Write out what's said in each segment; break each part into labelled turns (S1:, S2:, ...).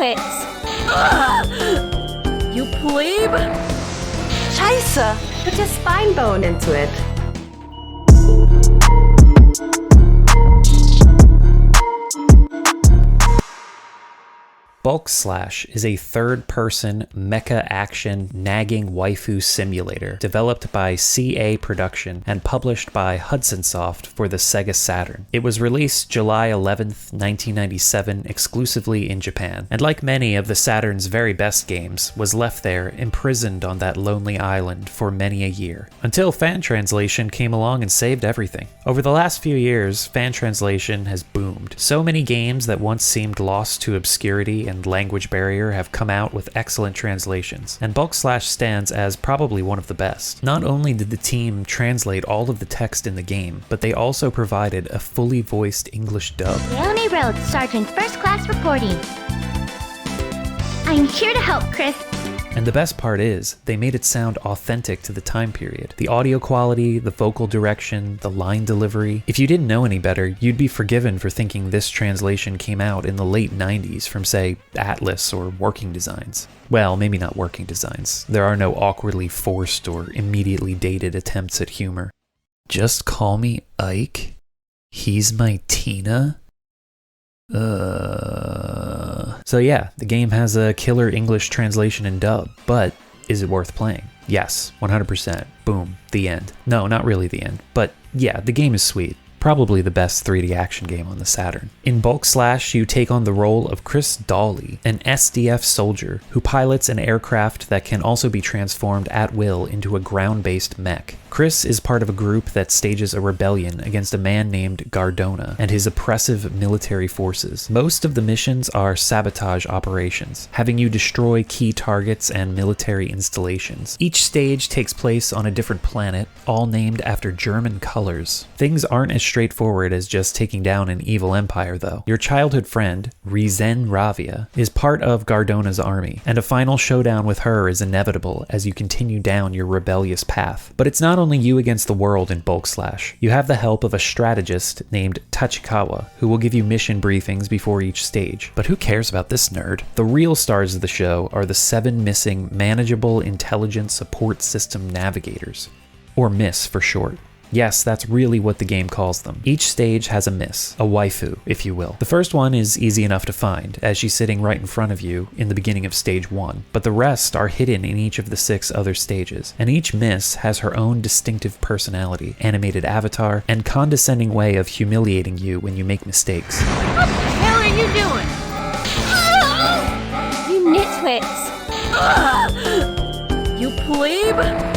S1: nitwits!
S2: You plebe?
S3: Scheiße! Put your spine bone into it.
S4: Bulk Slash is a third-person mecha action nagging waifu simulator developed by CA Production and published by Hudson Soft for the Sega Saturn. It was released July 11th, 1997 exclusively in Japan, and like many of the Saturn's very best games, was left there imprisoned on that lonely island for many a year, until fan translation came along and saved everything. Over the last few years, fan translation has boomed. So many games that once seemed lost to obscurity and language barrier have come out with excellent translations, and Bulk Slash stands as probably one of the best. Not only did the team translate all of the text in the game, but they also provided a fully voiced English dub.
S1: Leone Road, Sergeant First Class reporting. I'm here to help, Chris.
S4: And the best part is, they made it sound authentic to the time period. The audio quality, the vocal direction, the line delivery. If you didn't know any better, you'd be forgiven for thinking this translation came out in the late 90s from, say, Atlas or Working Designs. Well, maybe not Working Designs. There are no awkwardly forced or immediately dated attempts at humor. Just call me Ike? He's my Tina? So yeah, the game has a killer English translation and dub, but is it worth playing? Yes, 100%. Boom, the end. No, not really the end, but yeah, the game is sweet. Probably the best 3D action game on the Saturn. In Bulk Slash, you take on the role of Chris Dawley, an SDF soldier who pilots an aircraft that can also be transformed at will into a ground-based mech. Chris is part of a group that stages a rebellion against a man named Gardona and his oppressive military forces. Most of the missions are sabotage operations, having you destroy key targets and military installations. Each stage takes place on a different planet, all named after German colors. Things aren't as straightforward as just taking down an evil empire, though. Your childhood friend, Rizen Ravia, is part of Gardona's army, and a final showdown with her is inevitable as you continue down your rebellious path. But it's not only you against the world in Bulk Slash. You have the help of a strategist named Tachikawa, who will give you mission briefings before each stage. But who cares about this nerd? The real stars of the show are the 7 missing Manageable Intelligent Support System Navigators, or MISS for short. Yes, that's really what the game calls them. Each stage has a miss, a waifu, if you will. The first one is easy enough to find, as she's sitting right in front of you in the beginning of stage 1, but the rest are hidden in each of the 6 other stages, and each miss has her own distinctive personality, animated avatar, and condescending way of humiliating you when you make mistakes.
S2: What the hell are you doing?
S1: You nitwits!
S2: You plebe?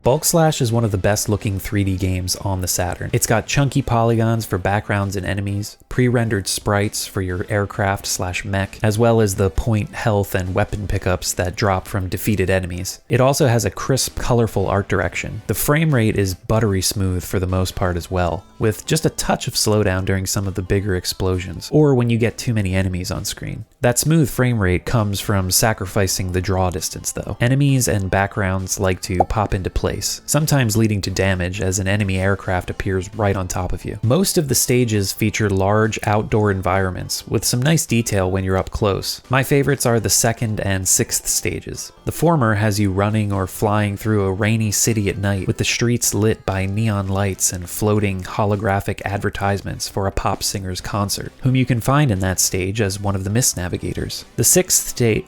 S4: Bulk Slash is one of the best looking 3D games on the Saturn. It's got chunky polygons for backgrounds and enemies, pre-rendered sprites for your aircraft/mech, as well as the point health and weapon pickups that drop from defeated enemies. It also has a crisp, colorful art direction. The frame rate is buttery smooth for the most part as well, with just a touch of slowdown during some of the bigger explosions, or when you get too many enemies on screen. That smooth frame rate comes from sacrificing the draw distance though. Enemies and backgrounds like to pop into place, sometimes leading to damage as an enemy aircraft appears right on top of you. Most of the stages feature large outdoor environments with some nice detail when you're up close. My favorites are the 2nd and 6th stages. The former has you running or flying through a rainy city at night with the streets lit by neon lights and floating holographic advertisements for a pop singer's concert, whom you can find in that stage as one of the Miss Navigators. The 6th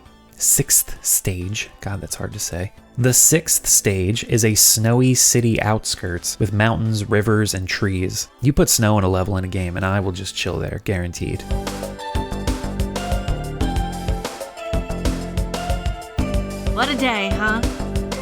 S4: stage, God, that's hard to say. The 6th stage is a snowy city outskirts with mountains, rivers, and trees. You put snow in a level in a game and I will just chill there, guaranteed.
S2: What a day, huh?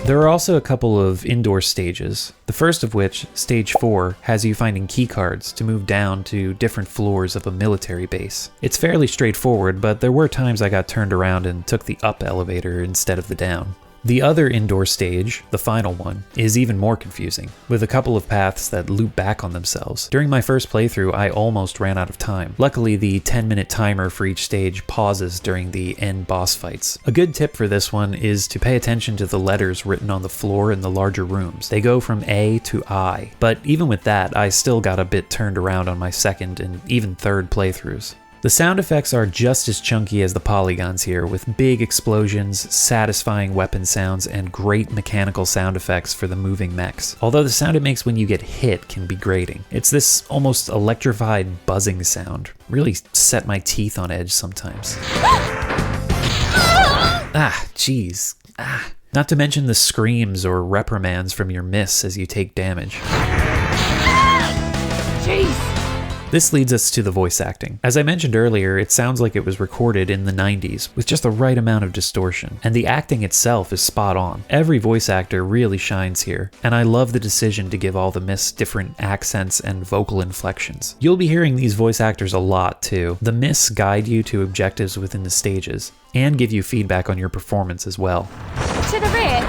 S4: There are also a couple of indoor stages, the first of which, stage 4, has you finding keycards to move down to different floors of a military base. It's fairly straightforward, but there were times I got turned around and took the up elevator instead of the down. The other indoor stage, the final one, is even more confusing, with a couple of paths that loop back on themselves. During my first playthrough, I almost ran out of time. Luckily, the 10-minute timer for each stage pauses during the end boss fights. A good tip for this one is to pay attention to the letters written on the floor in the larger rooms. They go from A to I, but even with that, I still got a bit turned around on my second and even third playthroughs. The sound effects are just as chunky as the polygons here, with big explosions, satisfying weapon sounds, and great mechanical sound effects for the moving mechs. Although the sound it makes when you get hit can be grating. It's this almost electrified buzzing sound. Really set my teeth on edge sometimes. Jeez. Not to mention the screams or reprimands from your miss as you take damage.
S2: Jeez!
S4: This leads us to the voice acting. As I mentioned earlier, it sounds like it was recorded in the 90s with just the right amount of distortion, and the acting itself is spot on. Every voice actor really shines here, and I love the decision to give all the Mists different accents and vocal inflections. You'll be hearing these voice actors a lot too. The Mists guide you to objectives within the stages, and give you feedback on your performance as well.
S1: To the rear.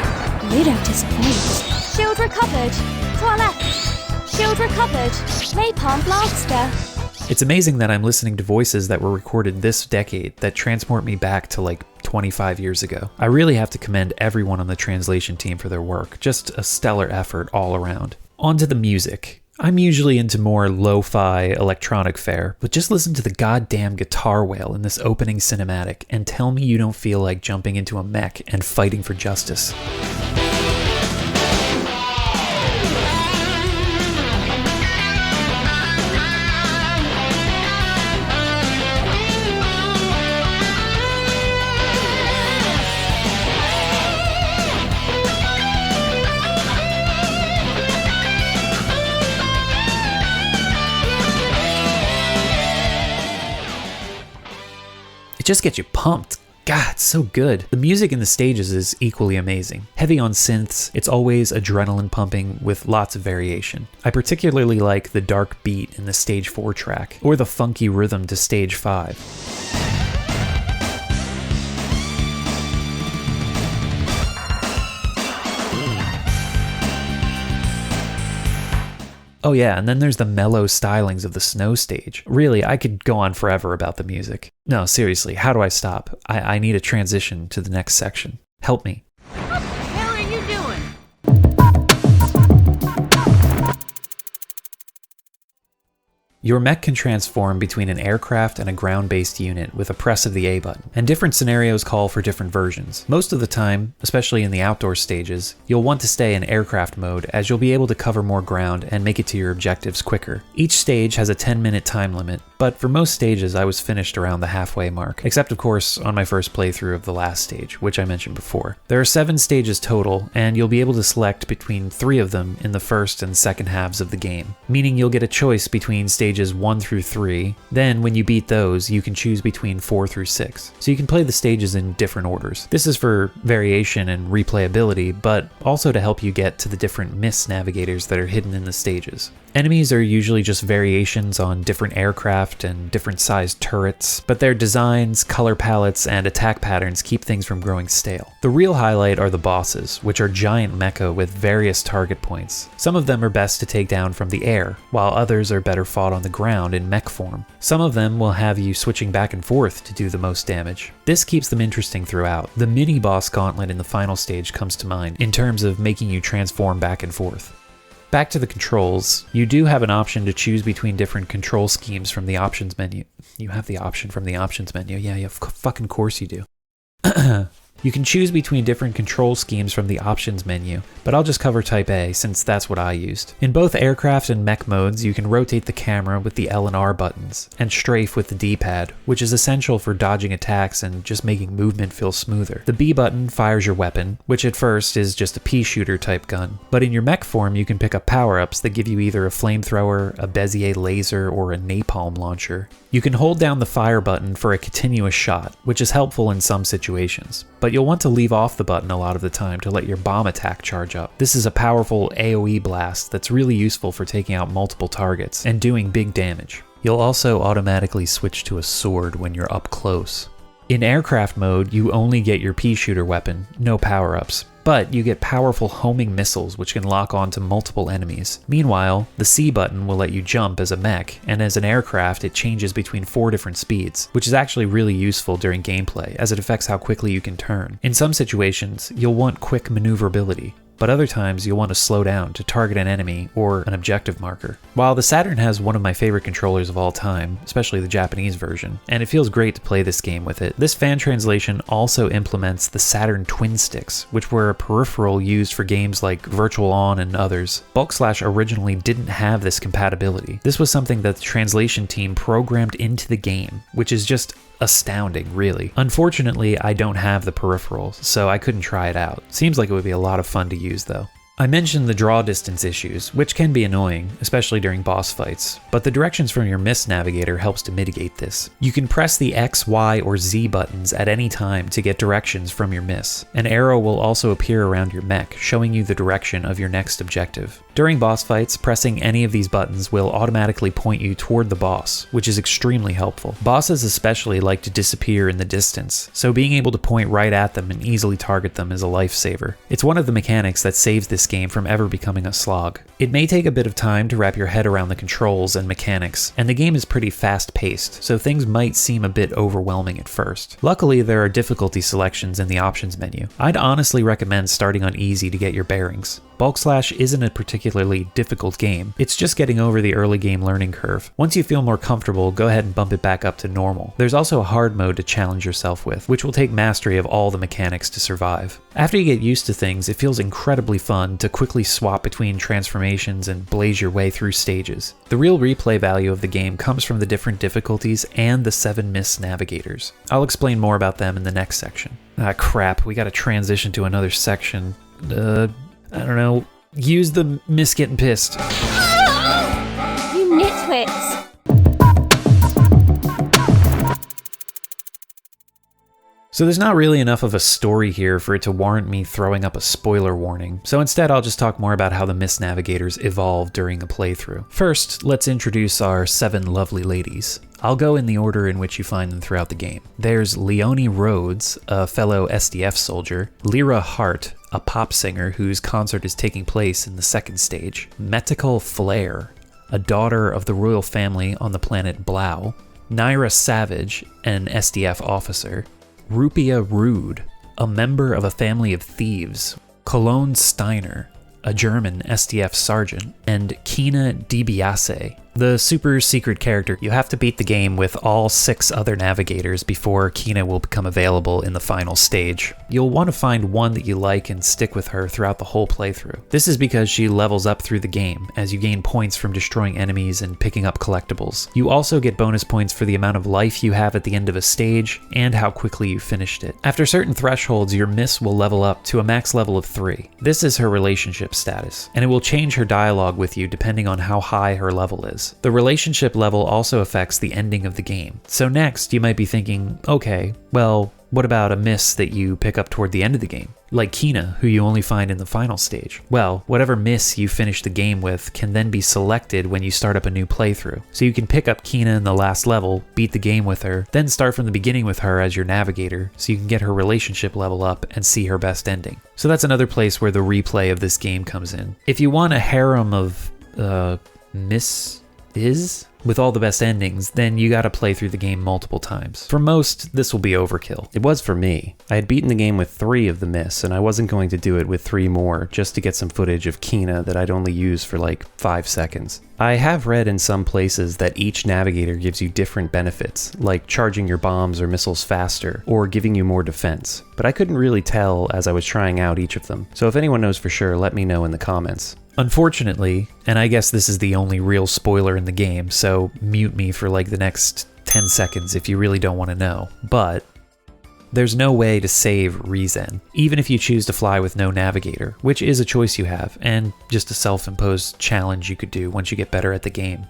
S1: You don't disappoint. Shield recovered. To our left. Shield recovered. Napalm blaster.
S4: It's amazing that I'm listening to voices that were recorded this decade that transport me back to like 25 years ago. I really have to commend everyone on the translation team for their work. Just a stellar effort all around. On to the music. I'm usually into more lo-fi electronic fare, but just listen to the goddamn guitar wail in this opening cinematic and tell me you don't feel like jumping into a mech and fighting for justice. It just gets you pumped. God, it's so good. The music in the stages is equally amazing. Heavy on synths, it's always adrenaline pumping with lots of variation. I particularly like the dark beat in the stage 4 track, or the funky rhythm to stage 5. Oh yeah, and then there's the mellow stylings of the snow stage. Really, I could go on forever about the music. No, seriously, how do I stop? I need a transition to the next section. Help me.
S2: What the hell are you doing?
S4: Your mech can transform between an aircraft and a ground-based unit with a press of the A button, and different scenarios call for different versions. Most of the time, especially in the outdoor stages, you'll want to stay in aircraft mode as you'll be able to cover more ground and make it to your objectives quicker. Each stage has a 10-minute time limit, but for most stages I was finished around the halfway mark, except of course on my first playthrough of the last stage, which I mentioned before. There are 7 stages total, and you'll be able to select between 3 of them in the first and second halves of the game, meaning you'll get a choice between stages 1 through 3, then when you beat those, you can choose between 4 through 6. So you can play the stages in different orders. This is for variation and replayability, but also to help you get to the different Mists navigators that are hidden in the stages. Enemies are usually just variations on different aircraft and different sized turrets, but their designs, color palettes, and attack patterns keep things from growing stale. The real highlight are the bosses, which are giant mecha with various target points. Some of them are best to take down from the air, while others are better fought on the ground in mech form. Some of them will have you switching back and forth to do the most damage. This keeps them interesting throughout. The mini-boss gauntlet in the final stage comes to mind, in terms of making you transform back and forth. Back to the controls, you do have an option to choose between different control schemes from the options menu. You have the option from the options menu. Yeah, of fucking course you do. You can choose between different control schemes from the options menu, but I'll just cover type A since that's what I used. In both aircraft and mech modes, you can rotate the camera with the L and R buttons, and strafe with the D-pad, which is essential for dodging attacks and just making movement feel smoother. The B button fires your weapon, which at first is just a pea shooter type gun, but in your mech form you can pick up power-ups that give you either a flamethrower, a Bezier laser, or a napalm launcher. You can hold down the fire button for a continuous shot, which is helpful in some situations, but you'll want to leave off the button a lot of the time to let your bomb attack charge up. This is a powerful AoE blast that's really useful for taking out multiple targets and doing big damage. You'll also automatically switch to a sword when you're up close. In aircraft mode, you only get your pea shooter weapon, no power-ups. But you get powerful homing missiles which can lock on to multiple enemies. Meanwhile, the C button will let you jump as a mech, and as an aircraft it changes between 4 different speeds, which is actually really useful during gameplay as it affects how quickly you can turn. In some situations, you'll want quick maneuverability, but other times you'll want to slow down to target an enemy or an objective marker. While the Saturn has one of my favorite controllers of all time, especially the Japanese version, and it feels great to play this game with it, this fan translation also implements the Saturn twin sticks, which were a peripheral used for games like Virtual On and others. Bulk Slash originally didn't have this compatibility. This was something that the translation team programmed into the game, which is just astounding, really. Unfortunately, I don't have the peripherals, so I couldn't try it out. Seems like it would be a lot of fun to use though. I mentioned the draw distance issues, which can be annoying, especially during boss fights, but the directions from your Miss Navigator helps to mitigate this. You can press the X, Y, or Z buttons at any time to get directions from your Miss. An arrow will also appear around your mech, showing you the direction of your next objective. During boss fights, pressing any of these buttons will automatically point you toward the boss, which is extremely helpful. Bosses especially like to disappear in the distance, so being able to point right at them and easily target them is a lifesaver. It's one of the mechanics that saves this game from ever becoming a slog. It may take a bit of time to wrap your head around the controls and mechanics, and the game is pretty fast-paced, so things might seem a bit overwhelming at first. Luckily, there are difficulty selections in the options menu. I'd honestly recommend starting on easy to get your bearings. Bulk Slash isn't a particularly difficult game, it's just getting over the early game learning curve. Once you feel more comfortable, go ahead and bump it back up to normal. There's also a hard mode to challenge yourself with, which will take mastery of all the mechanics to survive. After you get used to things, it feels incredibly fun to quickly swap between transformations and blaze your way through stages. The real replay value of the game comes from the different difficulties and the 7 Miss Navigators. I'll explain more about them in the next section. Ah crap, we gotta transition to another section. I don't know, use the Miss Getting Pissed.
S1: You nitwits!
S4: So there's not really enough of a story here for it to warrant me throwing up a spoiler warning, so instead I'll just talk more about how the Miss Navigators evolved during a playthrough. First, let's introduce our 7 lovely ladies. I'll go in the order in which you find them throughout the game. There's Leonie Rhodes, a fellow SDF soldier, Lyra Hart, a pop singer whose concert is taking place in the 2nd stage, Metical Flare, a daughter of the royal family on the planet Blau, Naira Savage, an SDF officer, Rupia Rude, a member of a family of thieves, Cologne Steiner, a German SDF sergeant, and Kina DiBiase, the super secret character. You have to beat the game with all 6 other navigators before Kina will become available in the final stage. You'll want to find one that you like and stick with her throughout the whole playthrough. This is because she levels up through the game as you gain points from destroying enemies and picking up collectibles. You also get bonus points for the amount of life you have at the end of a stage and how quickly you finished it. After certain thresholds, your Miss will level up to a max level of 3. This is her relationship status, and it will change her dialogue with you depending on how high her level is. The relationship level also affects the ending of the game. So next, you might be thinking, okay, well, what about a Miss that you pick up toward the end of the game? Like Kina, who you only find in the final stage. Well, whatever Miss you finish the game with can then be selected when you start up a new playthrough. So you can pick up Kina in the last level, beat the game with her, then start from the beginning with her as your navigator, so you can get her relationship level up and see her best ending. So that's another place where the replay of this game comes in. If you want a harem of, Miss is with all the best endings, then you gotta play through the game multiple times. For most, this will be overkill.
S5: It was for me. I had beaten the game with 3 of the Miss, and I wasn't going to do it with 3 more just to get some footage of Kina that I'd only use for like 5 seconds. I have read in some places that each navigator gives you different benefits, like charging your bombs or missiles faster, or giving you more defense, but I couldn't really tell as I was trying out each of them. So if anyone knows for sure, let me know in the comments.
S4: Unfortunately, and I guess this is the only real spoiler in the game, so mute me for like the next 10 seconds if you really don't want to know, but there's no way to save Rezen, even if you choose to fly with no navigator, which is a choice you have, and just a self-imposed challenge you could do once you get better at the game.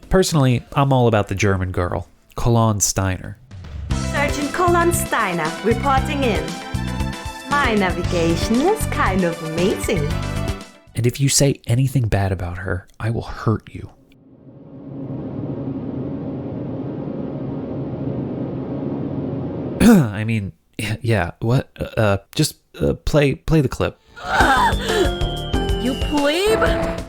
S4: Personally, I'm all about the German girl, Cologne Steiner.
S3: Sergeant Cologne Steiner reporting in. My navigation is kind of amazing.
S4: And if you say anything bad about her, I will hurt you. I mean, yeah, what? Just play the clip.
S2: You plebe?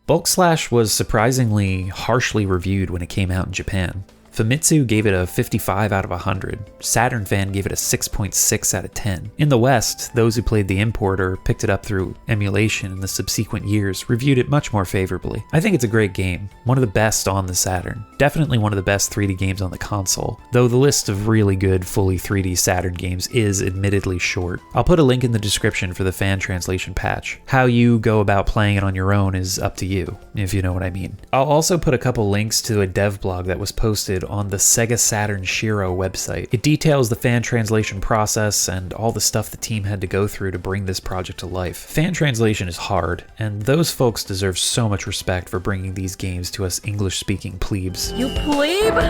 S4: Bulk Slash was surprisingly harshly reviewed when it came out in Japan. Famitsu gave it a 55 out of 100. Saturn Fan gave it a 6.6 out of 10. In the West, those who played the import or picked it up through emulation in the subsequent years reviewed it much more favorably. I think it's a great game, one of the best on the Saturn. Definitely one of the best 3D games on the console, though the list of really good fully 3D Saturn games is admittedly short. I'll put a link in the description for the fan translation patch. How you go about playing it on your own is up to you, if you know what I mean. I'll also put a couple links to a dev blog that was posted on the Sega Saturn Shiro website. It details the fan translation process and all the stuff the team had to go through to bring this project to life. Fan translation is hard, and those folks deserve so much respect for bringing these games to us English-speaking plebes.
S2: You plebe?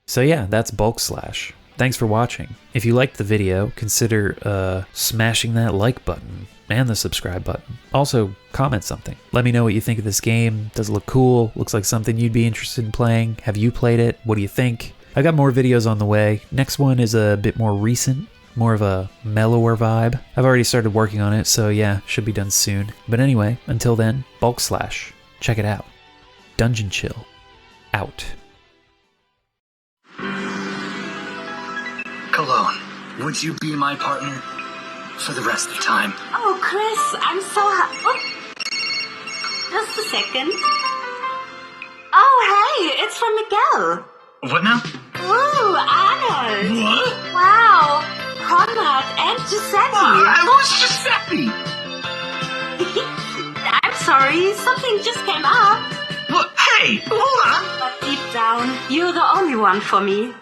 S4: So yeah, that's Bulk Slash. Thanks for watching. If you liked the video, consider smashing that like button and the subscribe button. Also, comment something. Let me know what you think of this game. Does it look cool? Looks like something you'd be interested in playing? Have you played it? What do you think? I got more videos on the way. Next one is a bit more recent, more of a mellower vibe. I've already started working on it, so yeah, should be done soon. But anyway, until then, Bulk Slash. Check it out. Dungeon Chill. Out.
S6: Cologne, would you be my partner for the rest of time?
S3: Oh, Chris, I'm so happy. Just a second. Oh, hey, it's from Miguel.
S6: What now?
S3: Ooh, Arnold.
S6: What?
S3: Wow, Conrad and Giuseppe.
S6: Who's Giuseppe?
S3: I'm sorry, something just came up.
S6: What? Hey, hold on.
S3: But deep down, you're the only one for me.